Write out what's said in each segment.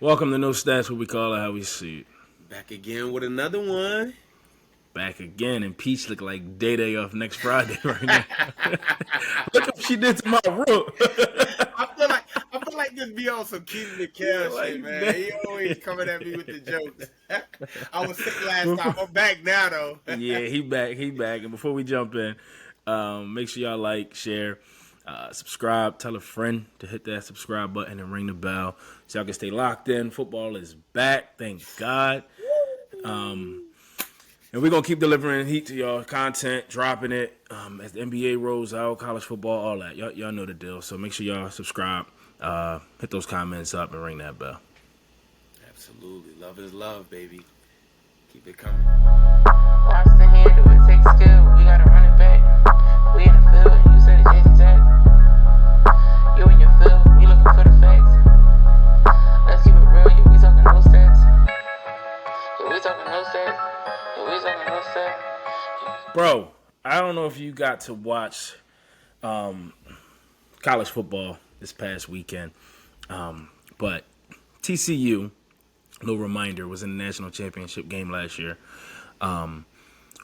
Welcome to No Stats, what we call it, how we see it. Back again with another one. Back again, and Peach look like Day off next Friday right now. Look what she did to my room. I feel like this be on some Keaton the Cal Like shit, man. that. He always coming at me with the jokes. I was sick last time. I'm back now though. Yeah, he back. And before we jump in, make sure y'all like, share, subscribe, tell a friend to hit that subscribe button and ring the bell so y'all can stay locked in. Football is back, thank God. And we're going to keep delivering heat to y'all, content, dropping it as the NBA rolls out, college football, all that. Y'all know the deal. So make sure y'all subscribe, hit those comments up, and ring that bell. Absolutely. Love is love, baby. Keep it coming. Watch the handle, it takes skill. We gotta run it back. We in the field, and you said it Jason Jack. You in your field, we looking for the facts. Let's keep it real, yeah, we talking no stats. Yeah, we talking no stats. Yeah, we talking no stats. Bro, I don't know if you got to watch college football this past weekend, but TCU, little reminder, was in the national championship game last year.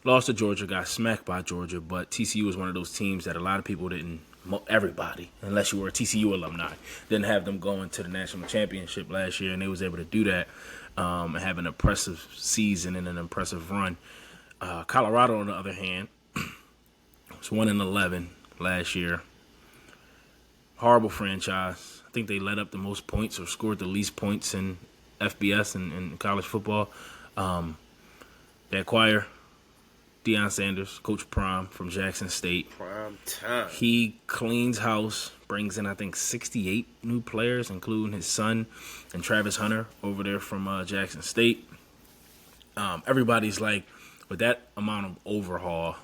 Lost to Georgia, got smacked by Georgia, but TCU was one of those teams that a lot of people didn't, everybody, unless you were a TCU alumni, didn't have them going to the national championship last year, and they was able to do that and have an impressive season and an impressive run. Colorado, on the other hand, was 1-11 last year. Horrible franchise. I think they let up the most points or scored the least points in FBS and in college football. They acquire Sheduer Sanders, Coach Prime from Jackson State. Prime time. He cleans house, brings in, I think, 68 new players, including his son and Travis Hunter over there from Jackson State. Everybody's like, with that amount of overhaul,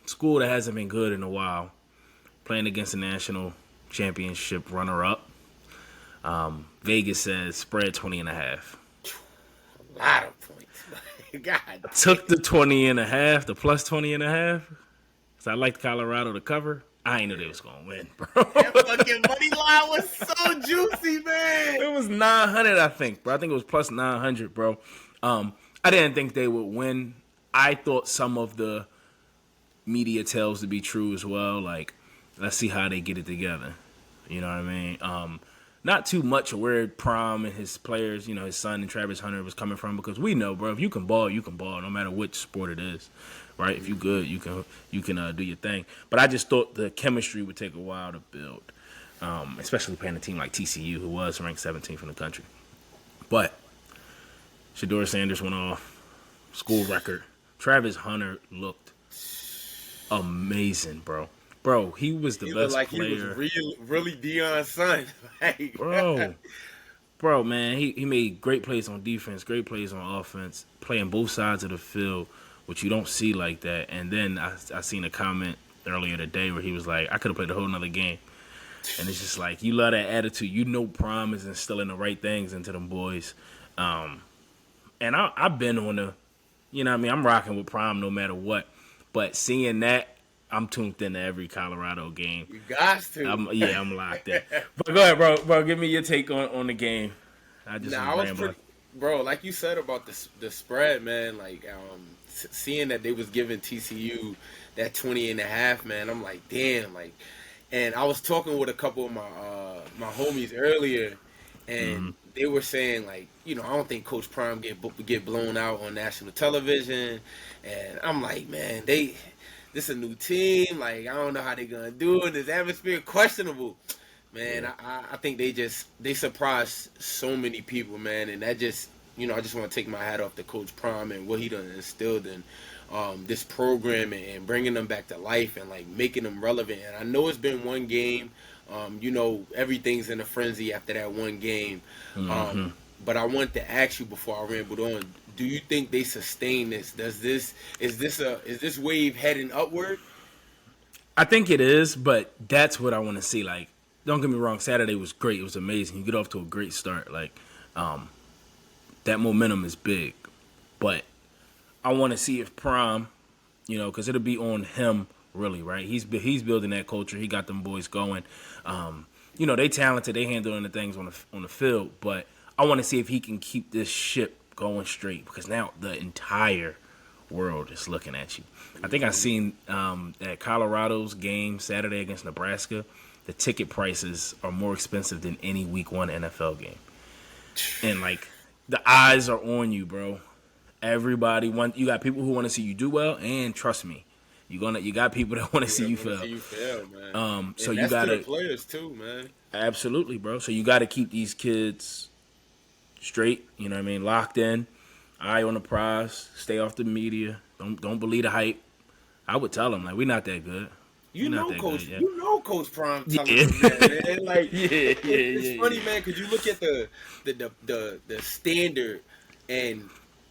school that hasn't been good in a while, playing against a national championship runner-up. Vegas says spread 20.5. A lot of points. God. Took the 20.5, the plus 20.5. So I liked Colorado to cover. I ain't knew they was gonna win, bro. That fucking money line was so juicy, man. It was 900, I think, bro. I think it was plus 900, bro. I didn't think they would win. I thought some of the media tells to be true as well. Like, let's see how they get it together. You know what I mean? Not too much of where Prime and his players, you know, his son and Travis Hunter was coming from, because we know, bro, if you can ball, no matter which sport it is, right? If you good, you can do your thing. But I just thought the chemistry would take a while to build, especially playing a team like TCU, who was ranked 17th in the country. But Sheduer Sanders went off, school record. Travis Hunter looked amazing, bro. Bro, he was the best player. He was really Deion's son. Like, Bro, man, he made great plays on defense, great plays on offense, playing both sides of the field, which you don't see like that. And then I seen a comment earlier today where he was like, I could have played a whole nother game. And it's just like, you love that attitude. You know Prime is instilling the right things into them boys. And I've been on the, you know what I mean, I'm rocking with Prime no matter what. But seeing that, I'm tuned into every Colorado game. You got to. I'm locked in. But go ahead, bro. Give me your take on the game. I was pretty, bro. Like you said about the spread, man. Like seeing that they was giving TCU that 20.5, man. I'm like, damn. Like, and I was talking with a couple of my homies earlier, and they were saying, like, you know, I don't think Coach Prime get blown out on national television, and I'm like, man, this a new team. Like, I don't know how they gonna do it. This atmosphere questionable, man. I think they surprised so many people, man. And that just, you know, I just want to take my hat off to Coach Prime and what he done instilled in this program and bringing them back to life and like making them relevant. And I know it's been one game. You know, everything's in a frenzy after that one game. But I want to ask you before I rambled on. Do you think they sustain this? Is this wave heading upward? I think it is, but that's what I want to see. Like, don't get me wrong, Saturday was great. It was amazing. You get off to a great start. Like, that momentum is big. But I want to see if Prime, you know, because it'll be on him really, right? He's building that culture. He got them boys going. they talented, they handling the things on the field, but I want to see if he can keep this ship going straight because now the entire world is looking at you. I think I seen at Colorado's game Saturday against Nebraska, the ticket prices are more expensive than any Week 1 NFL game, and like the eyes are on you, bro. Everybody you got people who want to see you do well, and trust me, you got people that want to see you fail. Man. So and you got to the players too, man. Absolutely, bro. So you got to keep these kids straight. You know what I mean? Locked in, eye on the prize. Stay off the media. Don't believe the hype. I would tell them like we're not that good. You know, Coach. Good, You know, Coach Prime telling them that, man. Like, it's funny, man, because you look at the standard, and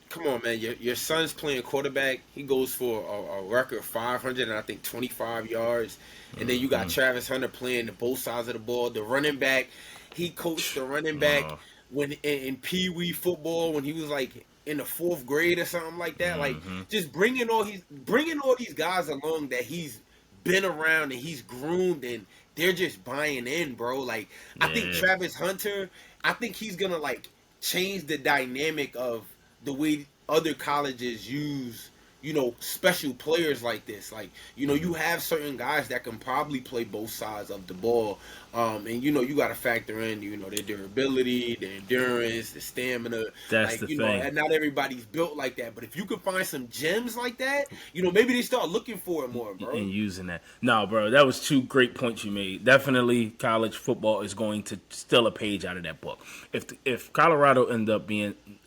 come on, man. Your son's playing quarterback. He goes for a record 500 and I think 25 yards, and then you got Travis Hunter playing the both sides of the ball. The running back, he coached the running back when in Pee Wee football when he was like in the 4th grade or something like that. Like, just bringing all these guys along that he's been around and he's groomed and they're just buying in, bro. Like, I think Travis Hunter, I think he's gonna like change the dynamic of the way other colleges use, special players like this. Like, you have certain guys that can probably play both sides of the ball. And, you got to factor in, their durability, their endurance, the stamina. That's like, the thing. And not everybody's built like that. But if you can find some gems like that, maybe they start looking for it more, bro. And using that. No, bro, that was 2 great points you made. Definitely college football is going to steal a page out of that book. If Colorado end up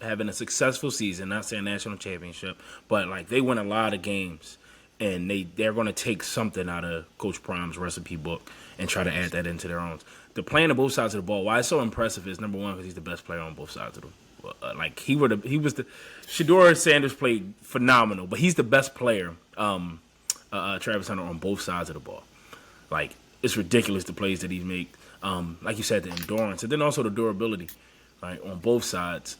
having a successful season, not saying national championship, but like they win a lot of games, and they're going to take something out of Coach Prime's recipe book and try to add that into their own. The playing on both sides of the ball, why it's so impressive is, number one, because he's the best player on both sides of them. Sheduer Sanders played phenomenal, but he's the best player, Travis Hunter, on both sides of the ball. Like, it's ridiculous the plays that he makes. Like you said, the endurance, and then also the durability, right, on both sides.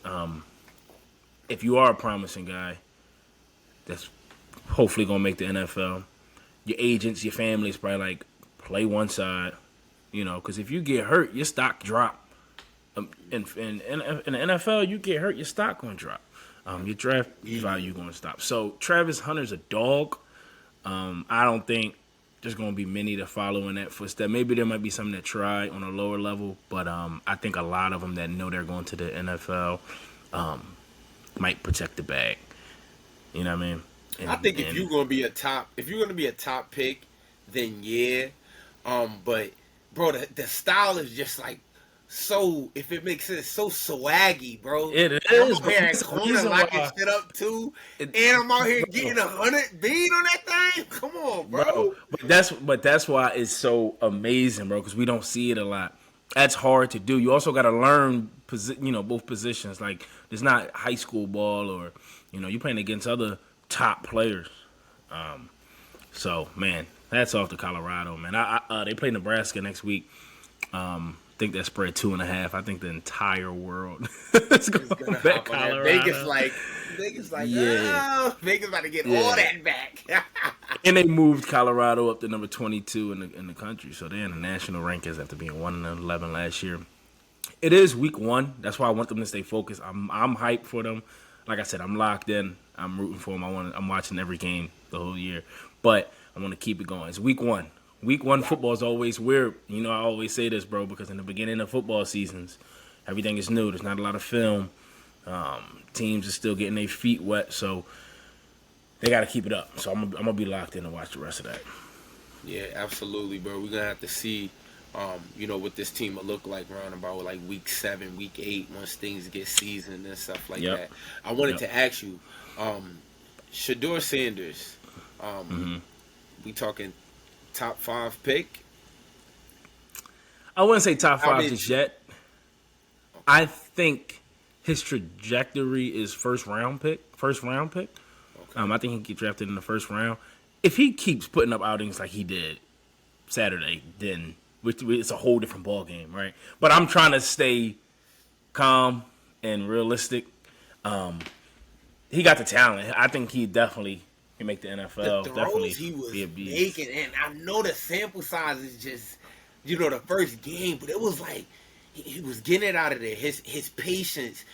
If you are a promising guy that's hopefully going to make the NFL, your agents, your family is probably like, play one side, because if you get hurt, your stock drop. In the NFL, you get hurt, your stock going to drop. Your draft value going to stop. So Travis Hunter's a dog. I don't think there's going to be many to follow in that footstep. Maybe there might be some that try on a lower level, but I think a lot of them that know they're going to the NFL might protect the bag. You know what I mean? I think if you're going to be a top pick, then yeah. But bro, the style is just like so, if it makes sense, so swaggy, bro. It is. I'm out here at corner locking shit up too, and I'm out here getting 100 bead on that thing. Come on, bro. But that's why it's so amazing, bro. Because we don't see it a lot. That's hard to do. You also got to learn, both positions. Like, there's not high school ball, or you're playing against other top players. So man, hats off to Colorado, man. They play Nebraska next week. I think that spread 2.5. I think the entire world is going to bet Colorado. Vegas like, Vegas about to get all that back. And they moved Colorado up to number 22 in the country, so they're in the national rankings after being 1-11 last year. It is week 1. That's why I want them to stay focused. I'm hyped for them. Like I said, I'm locked in. I'm rooting for them. I'm watching every game the whole year, but I want to keep it going. It's week 1. Week 1 football is always weird. I always say this, bro, because in the beginning of football seasons, everything is new. There's not a lot of film. Teams are still getting their feet wet, so they got to keep it up. So I'm gonna be locked in to watch the rest of that. Yeah, absolutely, bro. We're gonna have to see, what this team will look like around about like week 7, week 8, once things get seasoned and stuff like that. I wanted to ask you, Sheduer Sanders. We talking top 5 pick? I wouldn't say top 5 just yet. Okay. I think his trajectory is first round pick. Okay. I think he can get drafted in the first round. If he keeps putting up outings like he did Saturday, then it's a whole different ball game, right? But I'm trying to stay calm and realistic. He got the talent. I think he definitely can make the NFL. The throws definitely he was be a beast. making, and I know the sample size is just the first game, but it was like he was getting it out of there. His patience,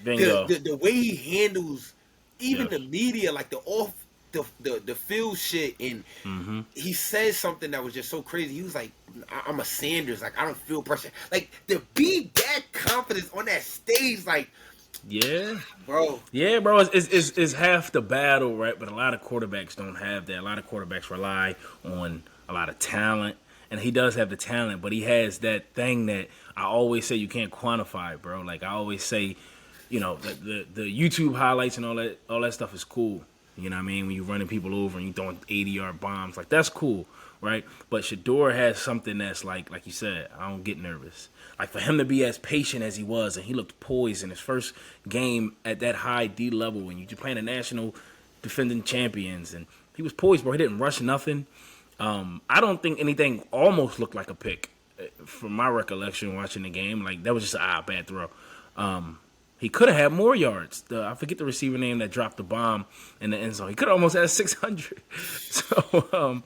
Bingo. the way he handles even Yeah. the media, like the field shit, and he says something that was just so crazy. He was like, "I'm a Sanders, like I don't feel pressure." Like to be that confident on that stage, like Yeah. bro. Yeah, bro, it's half the battle, right? But a lot of quarterbacks don't have that. A lot of quarterbacks rely on a lot of talent, and he does have the talent, but he has that thing that I always say you can't quantify, bro. Like I always say, the YouTube highlights and all that stuff is cool. You know what I mean? When you're running people over and you throwing 80-yard bombs, like that's cool, right? But Sheduer has something that's like you said, I don't get nervous. Like for him to be as patient as he was, and he looked poised in his first game at that high D level, when you're playing a national defending champions, and he was poised, bro. He didn't rush nothing. I don't think anything almost looked like a pick, from my recollection watching the game. Like that was just a bad throw. He could have had more yards. I forget the receiver name that dropped the bomb in the end zone. He could have almost had 600. So,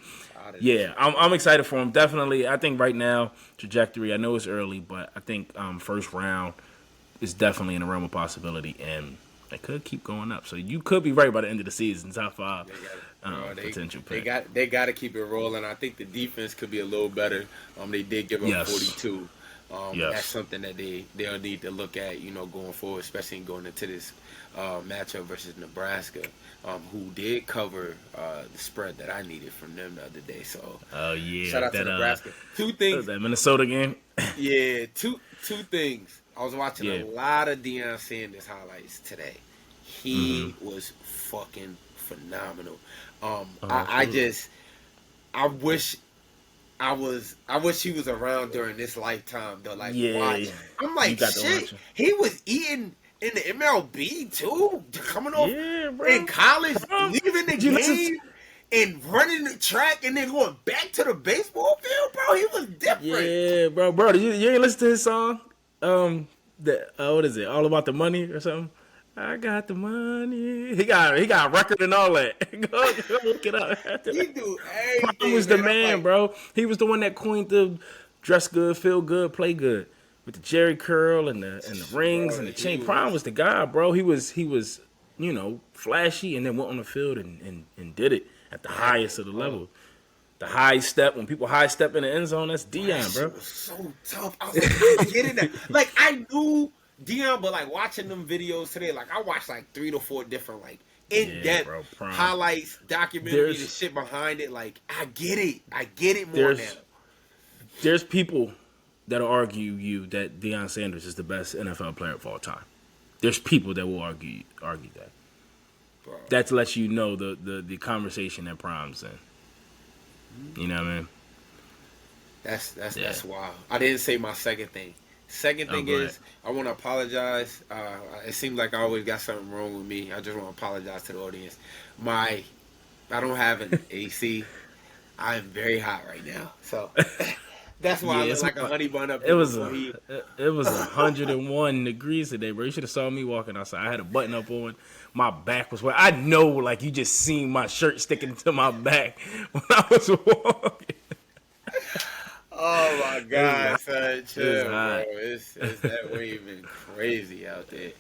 yeah, I'm excited for him. Definitely, I think right now, trajectory, I know it's early, but I think first round is definitely in the realm of possibility, and it could keep going up. So you could be right by the end of the season, top 5 potential pick. They got to keep it rolling. I think the defense could be a little better. They did give up 42. That's something that they'll need to look at, going forward, especially going into this matchup versus Nebraska, who did cover the spread that I needed from them the other day. So, shout out to Nebraska. Two things. That Minnesota game. Yeah, two things. I was watching a lot of Deion Sanders highlights today. He was fucking phenomenal. I wish he was around during this lifetime to watch. I'm like, shit, he was eating in the MLB too, coming off in college, leaving the game and running the track and then going back to the baseball field, bro. He was different. Yeah, bro. You ain't listen to his song? What is it? All About the Money or something? I got the money. He got a record and all that. go look it up. He do everything. He was the man, bro. He was the one that coined the dress good, feel good, play good with the Jerry curl and the rings and the chain. Prime was the guy, bro. He was flashy, and then went on the field and did it at the highest of the level. The high step, when people high step in the end zone, that's Deion, bro. That was so tough. I was like, I get in there. Like I knew Deion, but like watching them videos today, like I watched like 3 to 4 different in-depth highlights, documentaries, and shit behind it. Like I get it more now. There's people that'll argue that Deion Sanders is the best NFL player of all time. There's people that will argue that. Bro. That lets you know the conversation that Prime's in. You know what I mean? That's wild. I didn't say my second thing. Second thing is, I want to apologize. It seems like I always got something wrong with me. I just want to apologize to the audience. I don't have an AC. I am very hot right now, so that's why I look like a honey bun up. It was 101 degrees today, bro. You should have saw me walking outside. I had a button up on. My back was wet. I know, like you just seen my shirt sticking to my back when I was walking. Oh my God, son, chill, bro. It's that waving crazy out there.